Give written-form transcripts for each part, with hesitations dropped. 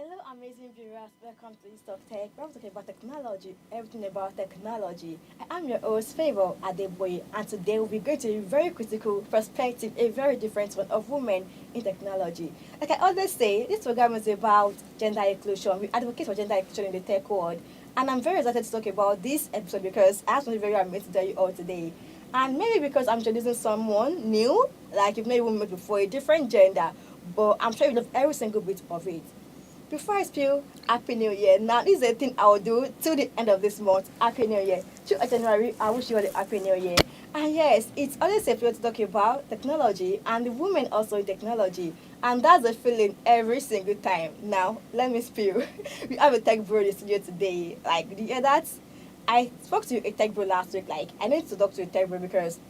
Hello, amazing viewers. Welcome to East of Tech. We're talking about technology, everything about technology. I am your host, Favour Adeboye, and today we'll be going to a very critical perspective, a very different one of women in technology. Like I always say, this program is about gender inclusion. We advocate for gender inclusion in the tech world, and I'm very excited to talk about this episode because I have something very amazing to tell you all today. And maybe because I'm introducing someone new, like you've never met before, a different gender, but I'm sure you love every single bit of it. Before I spill, Happy New Year. Now, this is a thing I will do till the end of this month. Happy New Year. To January, I wish you all a Happy New Year. And yes, it's always a period to talk about technology and the women also in technology. And that's the feeling every single time. Now, let me spill. We have a tech bro in the studio today. Like, did you hear that? I spoke to a tech bro last week. Like, I need to talk to a tech bro because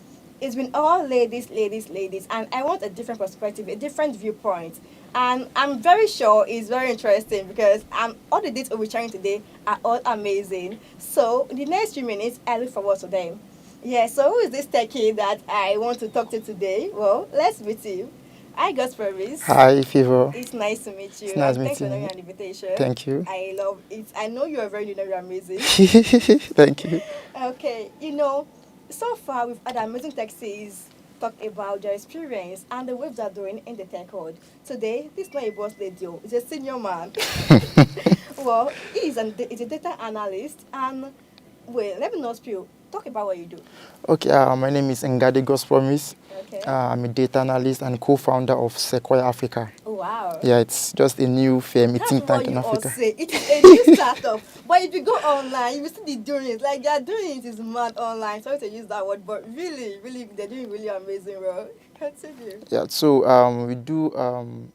it's been all ladies, ladies, ladies, and I want a different perspective, a different viewpoint. And I'm very sure it's very interesting because all the dates we'll be sharing today are all amazing. So in the next few minutes, I look forward to them. Yeah, so who is this techie that I want to talk to today? Well, let's meet him. Hi, Godspromise. Hi, Favour. It's nice to meet you. It's nice And thanks for meeting knowing you. an invitation. Thank you. I love it. I know you are very new, you're amazing. Thank you. Okay, so far we've had amazing taxis talk about their experience and the waves they're doing in the tech world. Today, this is not a boss lady, oh, it's a senior man. Well, he's a data analyst and well, let me not spill. Talk about what you do. Okay, my name is Ngadi Godspromise. Okay. I'm a data analyst and co-founder of Sequoia Africa. Oh, wow. Yeah, it's just a new firm, a That's think tank what in you all Africa. say. It is a new startup. But if you go online, you will see the doing it. Like they're doing it is mad online. Sorry to use that word, but really, really, they're doing really amazing work. Continue. Yeah, so we do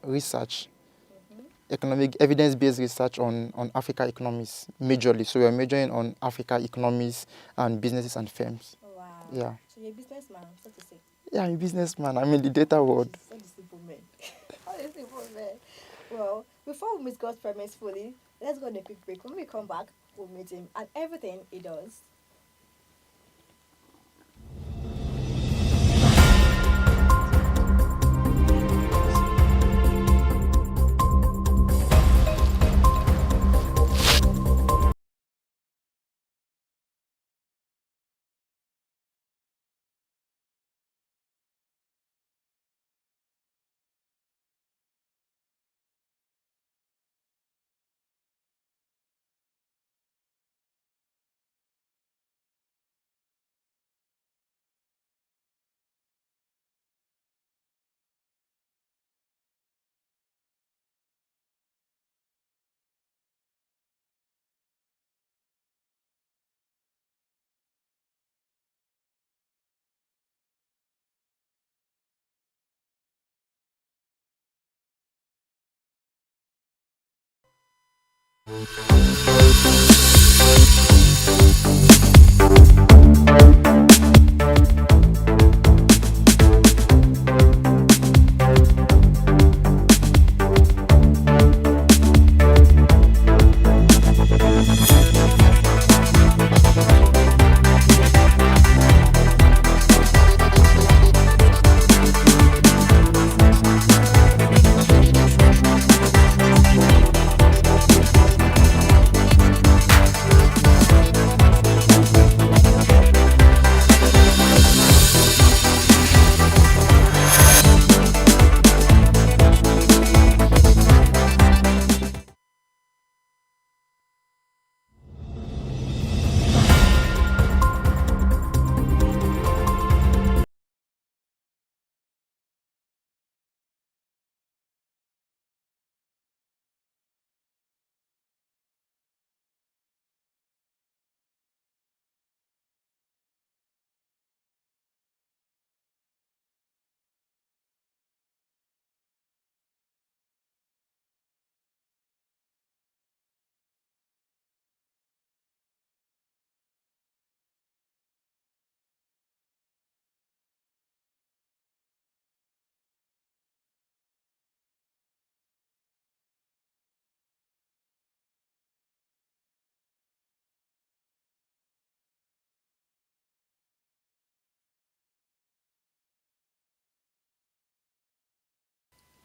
research, economic evidence-based research on Africa economies majorly. So we are majoring on Africa economies and businesses and firms. Oh, wow. Yeah. So you're a businessman, so to say. Yeah, I'm a businessman. I'm in the data world. So the simple man. All the simple man. Well, before we meet God's promise fully, let's go on a quick break. When we come back, we'll meet him and everything he does.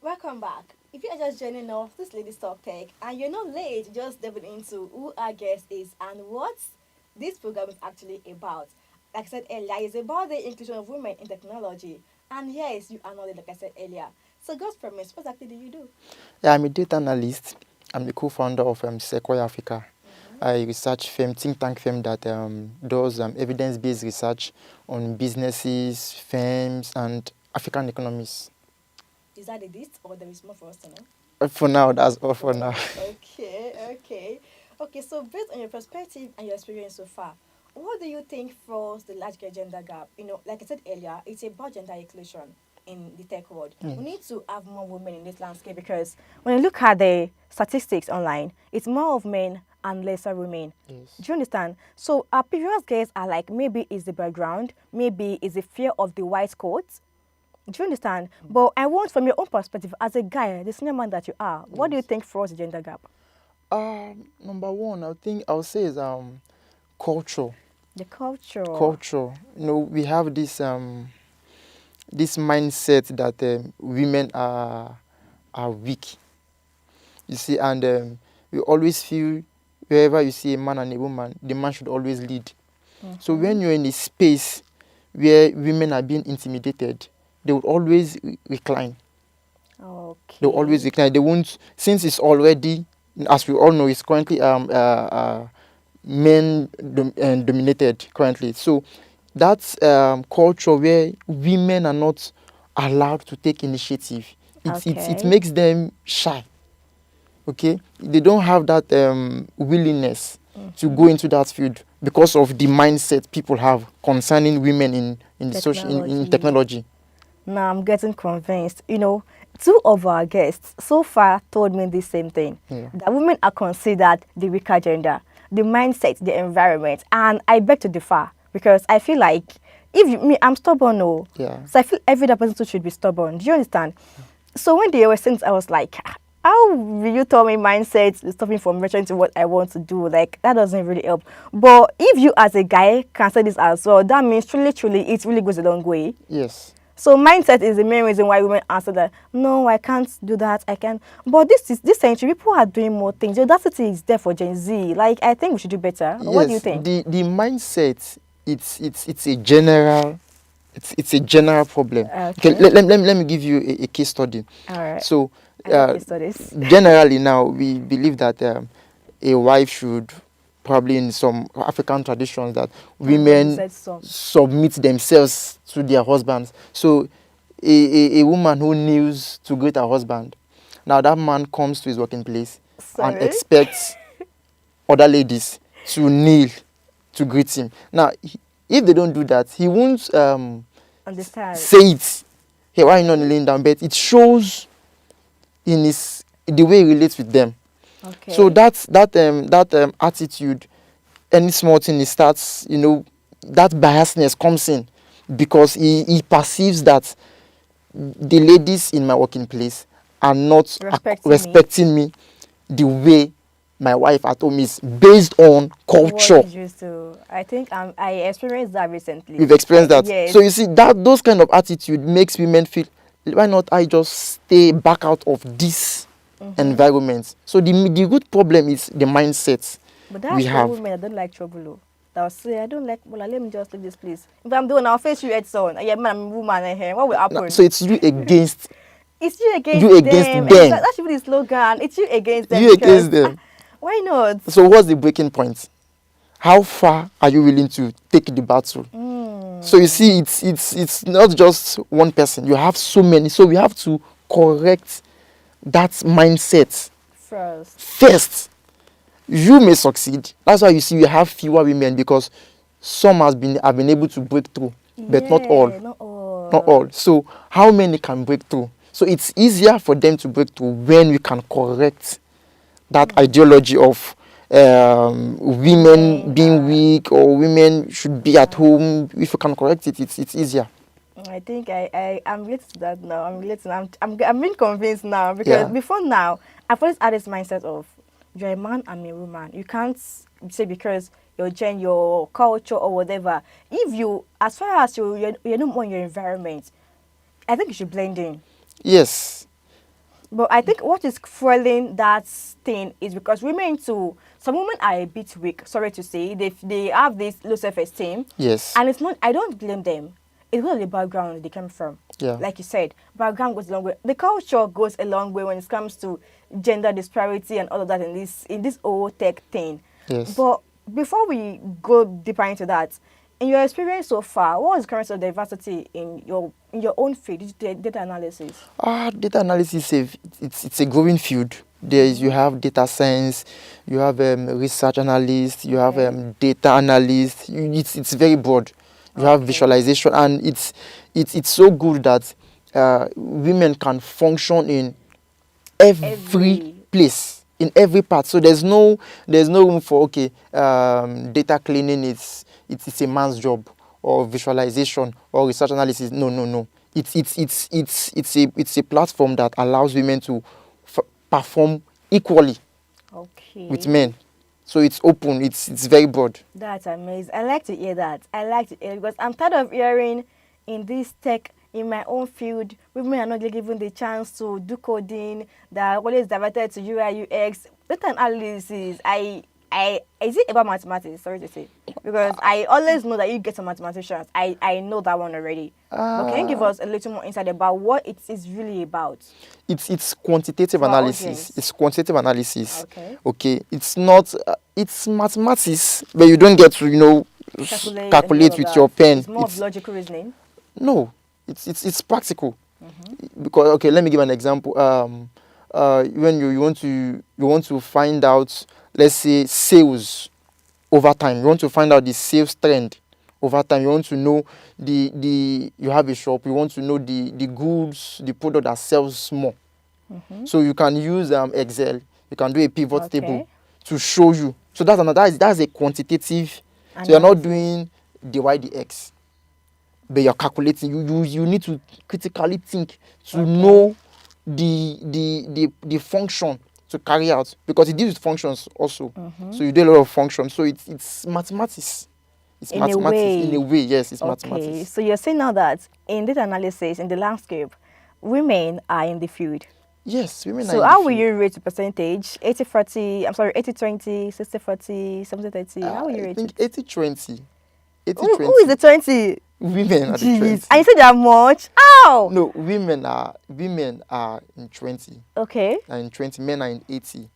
Welcome back. If you are just joining us, this Ladies Talk Tech, and you're not late, just diving into who our guest is and what this program is actually about. Like I said earlier, it's about the inclusion of women in technology. And yes, you are not late, like I said earlier. So, God's promise, what exactly do you do? Yeah, I'm a data analyst. I'm the co-founder of Sequoia Africa. Mm-hmm. I research firm, think tank firm that does evidence-based research on businesses, firms, and African economies. Is that the list, or there is more for us to know? For now, that's all for now. Wow. Okay, okay. Okay, so based on your perspective and your experience so far, what do you think fills the large gender gap? Like I said earlier, it's about gender inclusion in the tech world. We need to have more women in this landscape because when you look at the statistics online, it's more of men and lesser women. Yes. Do you understand? So our previous guests are like, maybe it's the background, maybe it's the fear of the white coat. Do you understand? But I want, from your own perspective, as a guy, the senior man that you are, what do you Yes. think fills the gender gap? Number one, I would say is culture. The culture. Culture. We have this mindset that women are weak. You see, and we always feel wherever you see a man and a woman, the man should always lead. So when you're in a space where women are being intimidated, they will always recline. Okay. They will always recline. They won't, since it's already, as we all know, it's currently men dominated currently. So that's culture where women are not allowed to take initiative. It makes them shy. Okay, they don't have that willingness to go into that field because of the mindset people have concerning women in the social in technology. Now I'm getting convinced. Two of our guests so far told me the same thing, that women are considered the weaker gender, the mindset, the environment, and I beg to differ because I feel like I'm stubborn, no. Yeah. So I feel every other person too should be stubborn. Do you understand? So when they were saying, I was like, how will you tell me mindset is stopping from reaching to what I want to do? Like, that doesn't really help. But if you as a guy can say this as well, that means truly, it really goes a long way. Yes. So mindset is the main reason why women answer that, no, I can't do that, I can't. But this century, people are doing more things. The audacity is there for Gen Z. Like, I think we should do better. Yes, what do you think? The mindset, it's a general, it's a general problem. Okay. Let me give you a case study. All right. So Case studies. generally now we believe that a wife should, probably in some African traditions, that women submit themselves to their husbands. So a woman who kneels to greet her husband, now that man comes to his working place and expects other ladies to kneel to greet him. Now, if they don't do that, he won't understand. say it. Hey, why are you not kneeling down? But it shows in the way he relates with them. Okay. So that attitude, any small thing, he starts, that biasness comes in because he perceives that the ladies in my working place are not respecting me the way my wife at home is, based on culture. I think I experienced that recently. You've experienced that? Yes. So you see, those kind of attitude makes women feel, why not I just stay back out of this environment? So the good problem is the mindset but that's we have. Women that don't like trouble. They'll say, I don't like, well, let me just leave this place. If I'm doing, I'll face you head son. Yeah, man, I'm a woman here. What will happen? So it's you against it's you against them. That should be the slogan. It's you against them. You against them. Why not? So what's the breaking point? How far are you willing to take the battle? So you see, it's not just one person. You have so many. So we have to correct that mindset first. You may succeed. That's why you see we have fewer women, because some have been able to break through, but not all. Not all. So how many can break through? So it's easier for them to break through when we can correct that ideology of women being weak, or women should be at home. If you can correct it, it's easier. I think I'm related to that now. I'm being convinced now, because before now I've always had this mindset of, you're a man, I'm a woman. You can't say because your gender, your culture, or whatever. If you, as far as you're not more in your environment, I think you should blend in. Yes. But I think what is fueling that thing is because some women are a bit weak. Sorry to say, they have this low self-esteem. Yes. And it's not. I don't blame them. It's not the background they came from. Yeah. Like you said, background goes a long way. The culture goes a long way when it comes to gender disparity and all of that in this old tech thing. Yes. But before we go deeper into that, in your experience so far, what is the current of diversity in your own field, data analysis? Data analysis it's a growing field. You have data science, you have research analyst, you have data analyst. It's very broad. You have visualization, and it's so good that women can function in every place, in every part. So there's no room for data cleaning it's a man's job, or visualization or research analysis. No. It's a platform that allows women to perform equally with men. So it's open. It's very broad. That's amazing. I like to hear that. I like to hear it because I'm tired of hearing in this tech, in my own field, women are not given the chance to do coding. They're always diverted to UI UX. Data analysis. Is it about mathematics? Sorry to say, because I always know that you get some mathematicians. I know that one already. But can you give us a little more insight about what it is really about? It's quantitative analysis. It's quantitative analysis. Okay. It's not. It's mathematics, but you don't get to calculate with your pen. It's more of logical reasoning. No, it's practical. Because let me give an example. When you want to find out, let's say, sales over time. You want to find out the sales trend over time. You want to know you have a shop. You want to know the goods, the product that sells more. So you can use Excel. You can do a pivot table to show you. So that's a quantitative. So you're not doing the Y, the X, but you're calculating. You need to critically think to know the function to carry out, because it deals with functions also. So you do a lot of functions. So it's mathematics. It's in mathematics a in a way. Yes, it's mathematics. So you're saying now that in data analysis, in the landscape, women are in the field. Yes, women are in the field. field. So how will you rate the percentage? 80-40, 80-20, 60-40, 70-30. How will you rate it? 80-20. Who is the 20? Women are the 20. And you said that much? How? No, women are in 20. Okay. And in 20, men are in 80.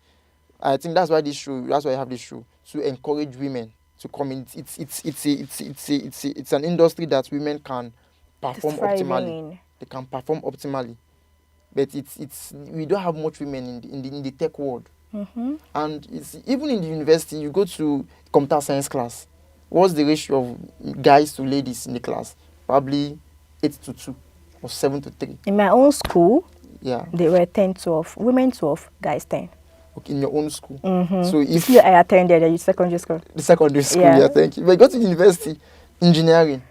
I think that's why I have this show, to encourage women to come in. It's an industry that women can perform optimally. They can perform optimally. But we don't have much women in the tech world. And even in the university, you go to computer science class. What's the ratio of guys to ladies in the class? Probably 8-2 or 7-3. In my own school, yeah, they were 10-12. Women 12, guys 10. Okay, in your own school. So if I attended the secondary school. The secondary school, yeah, thank you. But go to the university, engineering.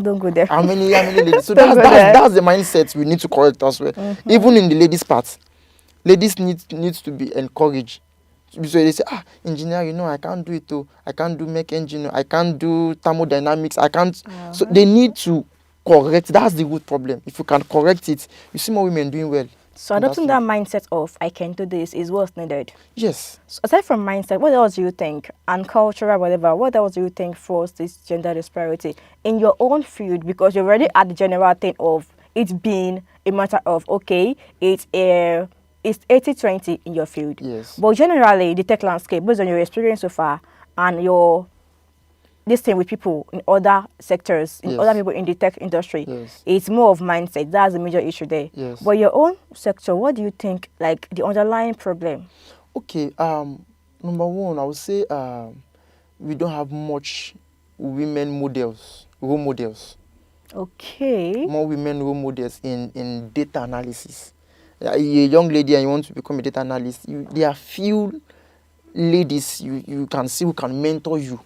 Don't go there. How many ladies? So that's the mindset we need to correct as well. Even in the ladies' part, ladies needs to be encouraged. So they say, engineering, I can't do it too. I can't do mech engineering. I can't do thermodynamics. I can't. So they need to correct. That's the root problem. If you can correct it, you see more women doing well. So adopting that mindset of I can do this is what's needed. Yes. So aside from mindset, what else do you think, and cultural, whatever, what else do you think force this gender disparity in your own field? Because you're already at the general thing of it being a matter of, it's 80-20 in your field. Yes. But generally, the tech landscape, based on your experience so far and your this thing with people in other sectors, in other people in the tech industry, it's more of mindset. That's the major issue there. Yes. But your own sector, what do you think, like the underlying problem? Okay. Number one, I would say we don't have much women role models. Okay. More women role models in data analysis. You're a young lady and you want to become a data analyst. There are few ladies you can see who can mentor you.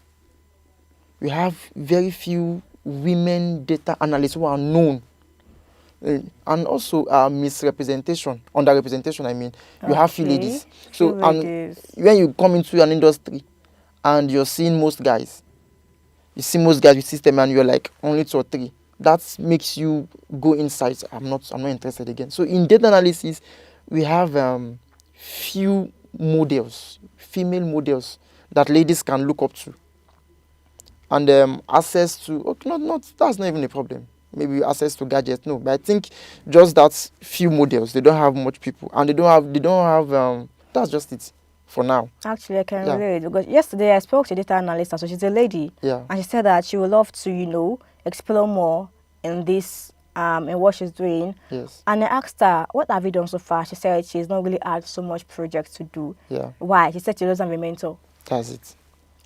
We have very few women data analysts who are known. And also misrepresentation, underrepresentation, I mean. You have few ladies. So when you come into an industry and you're seeing most guys, you see most guys with system and you're like only 2 or 3. That makes you go inside. I'm not interested again. So in data analysis, we have few models, female models that ladies can look up to, and access to, okay, not that's not even a problem. Maybe access to gadgets, no, but I think just that few models, they don't have much people, and they don't have that's just it for now. Actually, I can Yeah. relate because yesterday I spoke to a data analyst, so she's a lady, Yeah. and she said that she would love to, explore more in this, in what she's doing. Yes. And I asked her, "What have you done so far?" She said she's not really had so much projects to do. Yeah. Why? She said she doesn't have a mentor. That's it.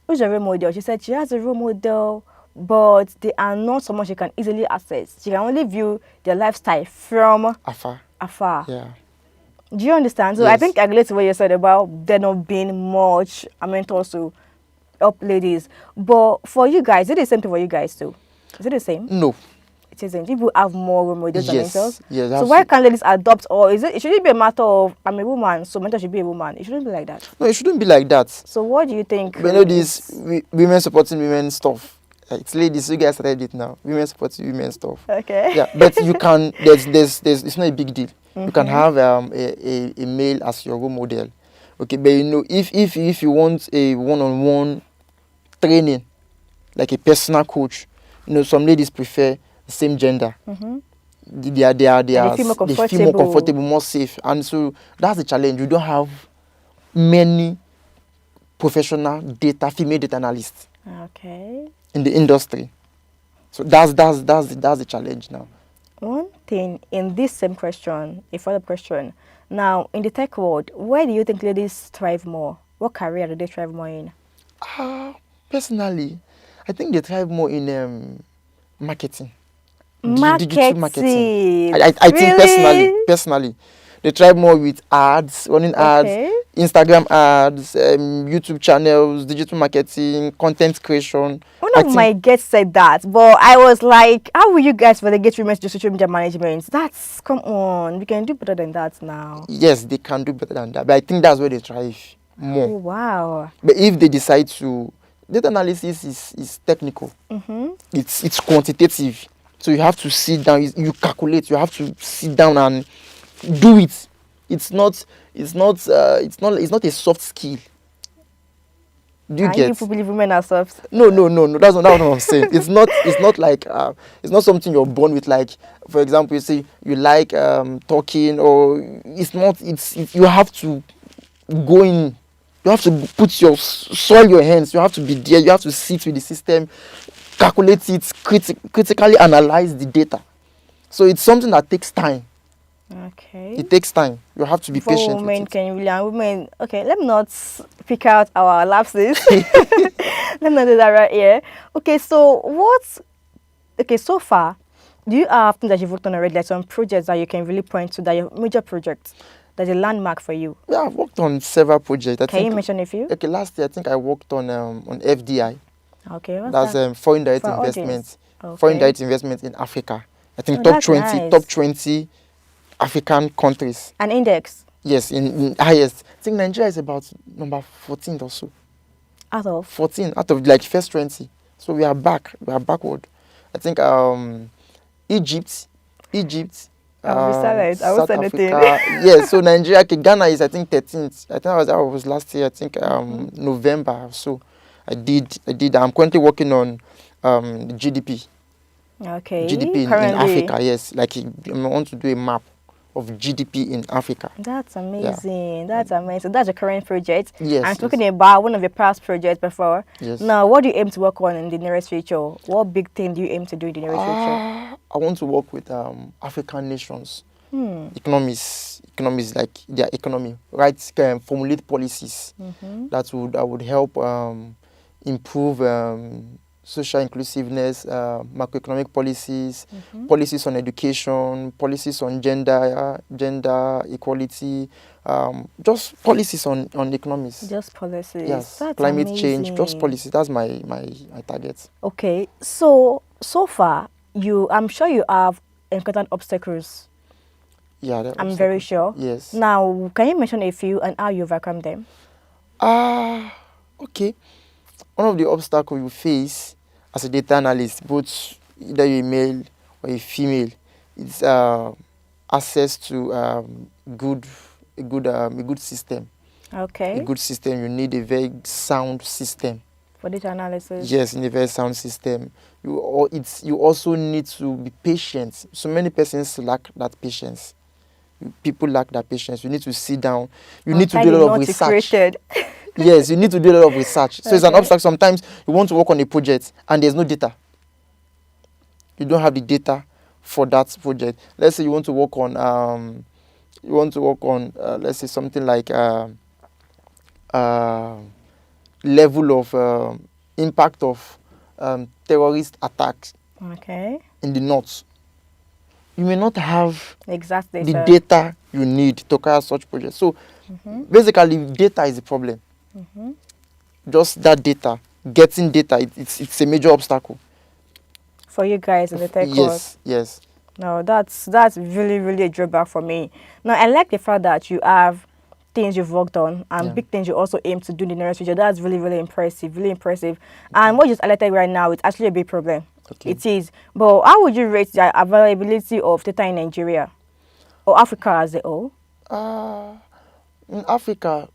Who's a role model? She said she has a role model, but they are not someone she can easily access. She can only view their lifestyle from Afar. afar. Yeah. Do you understand? So I Yes. think I relate to what you said about there not being much mentors to help ladies. But for you guys, is it the same thing for you guys too? Is it the same? No. It isn't. People have more role models than Yes. mentors. Yes. So why can't ladies adopt, or is it? It shouldn't be a matter of I'm a woman, so mentor should be a woman. It shouldn't be like that. No, it shouldn't be like that. So what do you think? But you know this women supporting women stuff. It's ladies, you guys started it now. Women supporting women stuff. Okay. Yeah, but you can. There's. It's not a big deal. You can have a male as your role model. Okay, but if you want a one-on-one training, like a personal coach, some ladies prefer the same gender. They feel more They feel more comfortable, more safe, and so that's the challenge. You don't have many professional female data analysts Okay. in the industry. So that's the challenge now. One thing in this same question, a follow-up question. Now, in the tech world, where do you think ladies thrive more? What career do they thrive more in? Personally, I think they thrive more in marketing. Marketing. Digital marketing. I think Really? personally, they thrive more with ads, running ads, Okay. Instagram ads, YouTube channels, digital marketing, content creation. One of my guests said that, but I was like, how will you guys relegate women to social media management? Come on, we can do better than that now. Yes, they can do better than that, but I think that's where they thrive more. Oh, wow. But if they decide to, data analysis is technical. It's quantitative. So you have to sit down, you calculate, you have to sit down and do it. It's not a soft skill. Do you get? People believe women are soft. No. That's not what I'm saying. It's not like it's not something you're born with. Like, for example, you say you like talking, or it's not. It's you have to go in. You have to soil your hands. You have to be there. You have to sit with the system, calculate it, critically analyze the data. So it's something that takes time. Okay. It takes time. You have to be Before patient women with it. can really, and women. Okay, let me not pick out our lapses. Let me not do that right here. Okay, so so far, do you have things that you've worked on already, like some projects that you can really point to, that your major projects, that's a landmark for you? Yeah, I've worked on several projects. Can you mention a few? Okay, last year I think I worked on FDI. Okay, what's That's that? foreign direct For investment. audience. Foreign Okay. direct investment in Africa. I think Oh, top that's 20, nice. top 20 African countries. An index Yes, in highest. I think Nigeria is about number 14 or so. out of 14 out of like first 20. So we are back. We are backward. I think Egypt. I'll be silent. I won't South say anything. Africa. Yes, so Nigeria, okay, Ghana is I think 13th. I think that was last year. I think November or so. I did. I'm currently working on the GDP. Okay. GDP in Africa. Yes, like I want to do a map of GDP in Africa. That's amazing. That's amazing. That's your current project. Yes. I'm talking about one of your past projects before. Yes. Now, what do you aim to work on in the nearest future? What big thing do you aim to do in the nearest future? I want to work with African nations, economies like their economy, right? Formulate policies that would help improve social inclusiveness, macroeconomic policies, policies on education, policies on gender equality, just policies on economies. Just policies. Yes, That's climate amazing. change, just policies. That's my target. Okay. So far, I'm sure you have encountered obstacles. Yeah, I'm very sure. Yes. Now, can you mention a few and how you overcome them? Okay. One of the obstacles you face as a data analyst, both either you're a male or a female, is access to good a good system. Okay. A good system. You need a very sound system. For data analysis. Yes, in a very sound system. You also need to be patient. So many persons lack that patience. People lack that patience. You need to sit down. You need to do a lot of research. Yes, you need to do a lot of research. So it's an obstacle. Sometimes you want to work on a project and there's no data. You don't have the data for that project. Let's say you want to work on let's say something like level of impact of terrorist attacks in the north. You may not have exactly the data you need to carry out such projects. So basically, data is the problem. Just that data, getting data, it's a major obstacle for you guys in the tech world. Yes, yes. No, that's really, really a drawback for me. Now, I like the fact that you have things you've worked on and big things you also aim to do in the nearest future. That's really, really impressive, really impressive. And what you just highlighted right now, it's actually a big problem. Okay. It is. But how would you rate the availability of data in Nigeria or Africa as a whole? In Africa,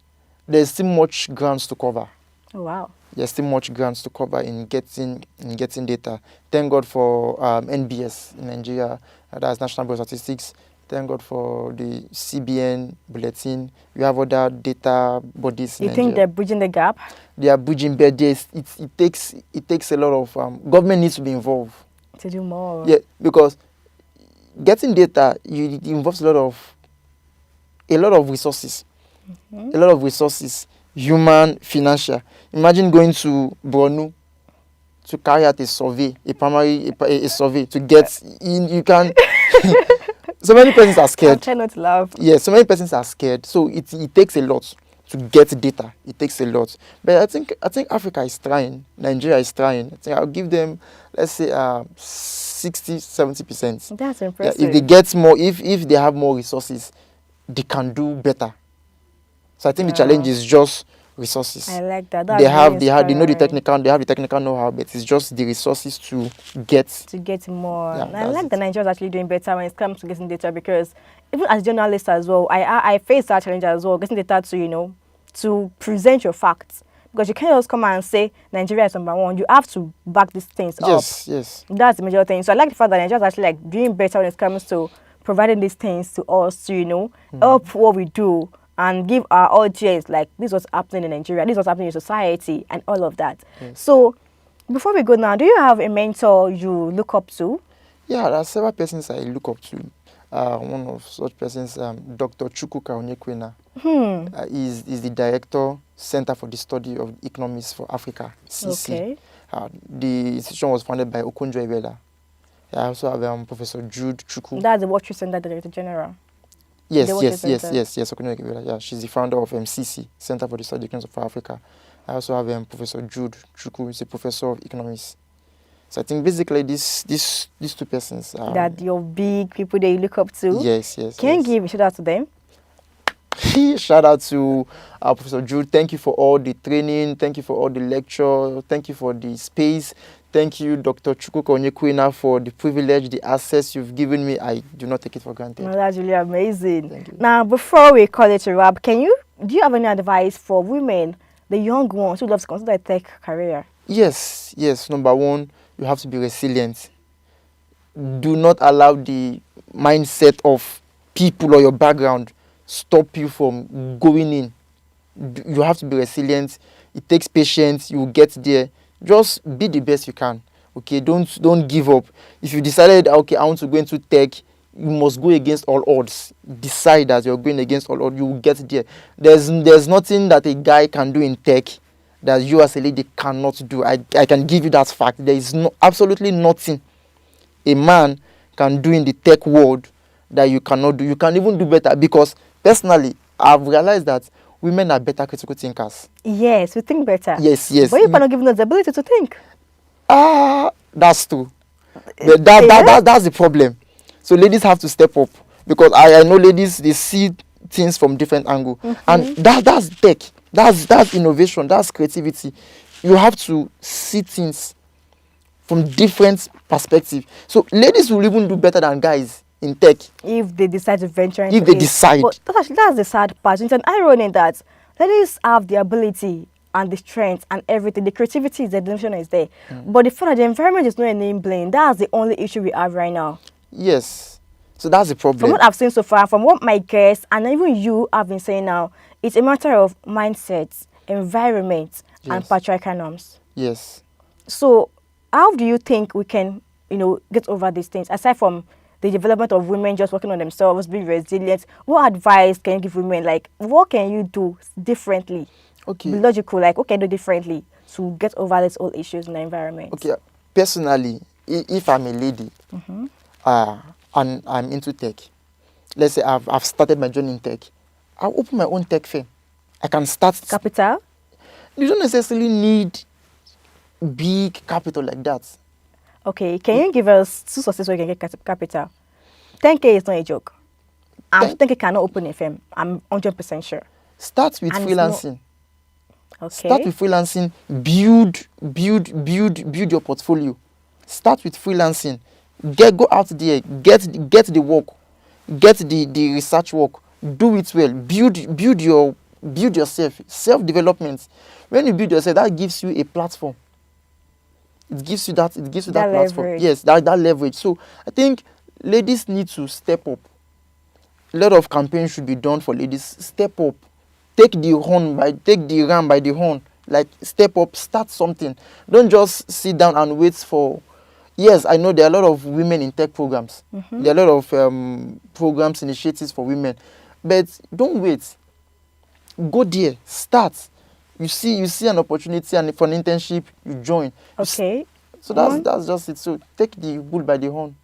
there's still much grounds to cover. Oh, wow. There's still much grounds to cover in getting data. Thank God for NBS in Nigeria, that's National Bureau of Statistics. Thank God for the CBN bulletin. We have other data bodies in Nigeria. You think they're bridging the gap? They are bridging, but it takes a lot of government needs to be involved to do more. Yeah, because getting data it involves a lot of resources, a lot of resources, human, financial. Imagine going to Borno to carry out a survey, a survey to get in. You can. So many persons are scared. I'm trying not to laugh. Yeah, so many persons are scared. So it takes a lot to get data. It takes a lot. But I think Africa is trying. Nigeria is trying. I think I'll give them, let's say, 60-70%. That's impressive. Yeah, if they get more, if they have more resources, they can do better. So I think the challenge is just resources. I like that. They know the technical know-how, but it's just the resources to get more. Yeah, I like the Nigerians actually doing better when it comes to getting data, because even as journalists as well, I face that challenge as well, getting data to present your facts. Because you can't just come and say Nigeria is number one. You have to back these things up. Yes. That's the major thing. So I like the fact that Nigerians actually doing better when it comes to providing these things to us to, help what we do and give our audience, this is what's happening in Nigeria, this is what's happening in society, and all of that. Yes. So, before we go now, do you have a mentor you look up to? Yeah, there are several persons I look up to. One of such persons, Dr. Chukwu Onyekwena, is the director, Center for the Study of Economics for Africa, CC. Okay. The institution was founded by Okonjo-Iweala. I also have Professor Jude Chukwu. That's the World Trade Center Director General. Yes. Yeah, she's the founder of MCC, Center for the Study of Economics for Africa. I also have Professor Jude Chukwu, who's a professor of economics. So I think basically these two persons are... That your big people that you look up to? Yes. Can you give a shout out to them? Shout out to Professor Jude. Thank you for all the training. Thank you for all the lecture. Thank you for the space. Thank you, Dr. Chukwu Onyekwena, for the privilege, the access you've given me. I do not take it for granted. No, that's really amazing. Thank you. Now, before we call it a wrap, do you have any advice for women, the young ones who love to consider a tech career? Yes. Number one, you have to be resilient. Do not allow the mindset of people or your background stop you from going in. You have to be resilient. It takes patience. You will get there. Just be the best you can. Okay, don't give up. If you decided, okay, I want to go into tech, you must go against all odds. Decide that you're going against all odds. You will get there. There's nothing that a guy can do in tech that you as a lady cannot do. I can give you that fact. There is absolutely nothing a man can do in the tech world that you cannot do. You can even do better, because personally, I've realized that women are better critical thinkers. Yes, we think better. Yes. But you cannot give us the ability to think. That's true. That's the problem. So ladies have to step up, because I know ladies, they see things from different angle, and that's tech. That's innovation. That's creativity. You have to see things from different perspective. So ladies will even do better than guys in tech. If they decide to venture into If they it. decide. But that's the sad part. It's an irony that ladies have the ability and the strength and everything. The creativity, the dimension is there. But the fact that the environment is not enabling, that's the only issue we have right now. Yes. So that's the From problem. what I've seen so far, from what my guests and even you have been saying now, it's a matter of mindset, environment, and Yes. patriarchal norms. Yes. So, how do you think we can, get over these things? Aside from the development of women just working on themselves, being resilient, what advice can you give women? Like, what can you do differently? Okay. Be logical, like, what can you do differently to get over these old issues in the environment? Okay. Personally, if I'm a lady, and I'm into tech, let's say I've started my journey in tech, I'll open my own tech firm. I can start. Capital? You don't necessarily need big capital like that. Okay, can you give us two sources where you can get capital? 10K is not a joke. I'm 10K cannot open a firm. I'm 100% sure. Start with And it's freelancing. Okay. Start with freelancing. Build your portfolio. Start with freelancing. Go out there. Get the work. Get the research work. Do it well. Build yourself. Self-development. When you build yourself, that gives you a platform. It gives you that platform. Leverage. Yes, that leverage. So I think ladies need to step up. A lot of campaigns should be done for ladies. Step up. Take the ram by the horn. Like, step up, start something. Don't just sit down and wait for. Yes, I know there are a lot of women in tech programs. There are a lot of programs, initiatives for women. But don't wait. Go there. Start. You see an opportunity and for an internship, you join. Okay. So that's just it. So take the bull by the horn.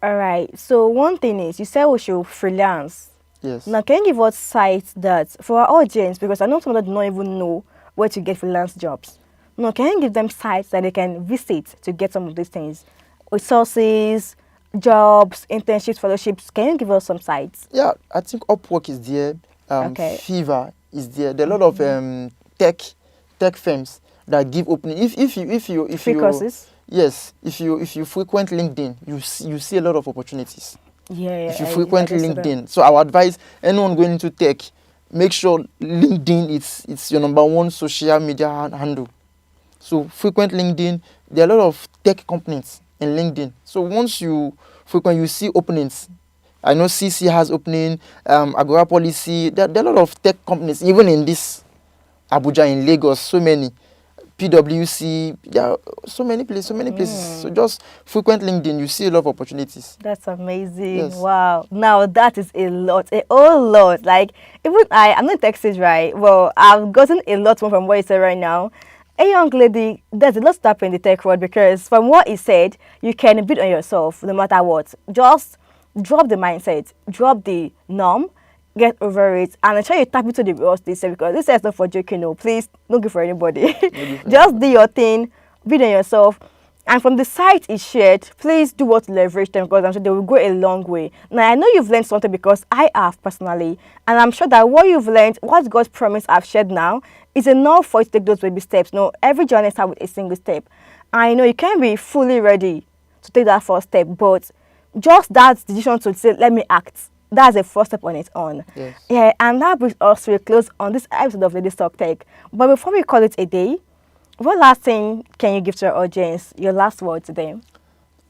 All right. So one thing is, you said we should freelance. Yes. Now, can you give us sites that for our audience, because I know some of them do not even know where to get freelance jobs. No, can you give them sites that they can visit to get some of these things? Resources, jobs, internships, fellowships. Can you give us some sites? Yeah, I think Upwork is there. Okay. Favour is there. There are a lot of tech firms that give opening. If you Free courses? Yes, if you frequent LinkedIn, you see a lot of opportunities. Yeah. If you frequent LinkedIn, so I would advise anyone going into tech, make sure LinkedIn it's your number one social media handle. So frequent LinkedIn. There are a lot of tech companies in LinkedIn. So once you frequent, you see openings. I know CC has opening, Agora Policy. There are a lot of tech companies, even in this Abuja, in Lagos, so many. PwC, there are so many places. So just frequent LinkedIn, you see a lot of opportunities. That's amazing. Yes. Wow. Now that is a whole lot. Like, even I'm not in Texas, right? Well, I've gotten a lot more from what you said right now. A young lady, there's a lot to happen in the tech world, because from what he said, you can build on yourself no matter what. Just drop the mindset, drop the norm, get over it, and ensure you tap into the real estate, because this is not for joking. No, please don't go for anybody. Just do your thing, build on yourself. And from the site is shared, please do what to leverage them, because I'm sure they will go a long way. Now, I know you've learned something, because I have personally, and I'm sure that what you've learned, what God's promise I've shared now, is enough for you to take those baby steps. No, every journey starts with a single step. I know you can't be fully ready to take that first step, but just that decision to say, let me act, that's the first step on its own. Yes. Yeah, and that brings us to a close on this episode of Ladies Talk Tech. But before we call it a day, what last thing can you give to our audience? Your last word to them.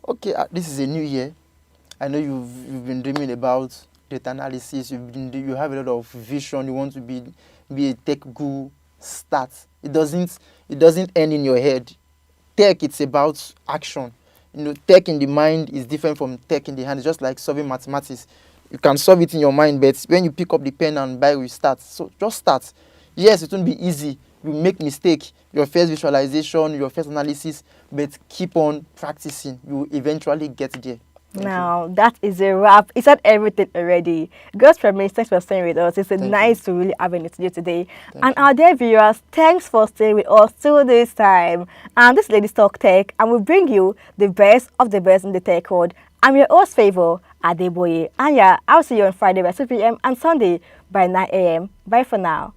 Okay, this is a new year. I know you've been dreaming about data analysis. You have a lot of vision. You want to be a tech guru. Start. It doesn't end in your head. Tech, it's about action. Tech in the mind is different from tech in the hand. It's just like solving mathematics. You can solve it in your mind, but when you pick up the pen and biro, you start. So just start. Yes, it won't be easy. You make mistake, your first visualization, your first analysis, but keep on practicing. You eventually get there. Now, that is a wrap. He said everything already. Godspromise, thanks for staying with us. It's nice to really have in the studio today. And our dear viewers, thanks for staying with us till this time. And this is Ladies Talk Tech, and we bring you the best of the best in the tech world. I'm your host, Favour Adeboye. And yeah, I'll see you on Friday by 2 p.m. and Sunday by 9 a.m. Bye for now.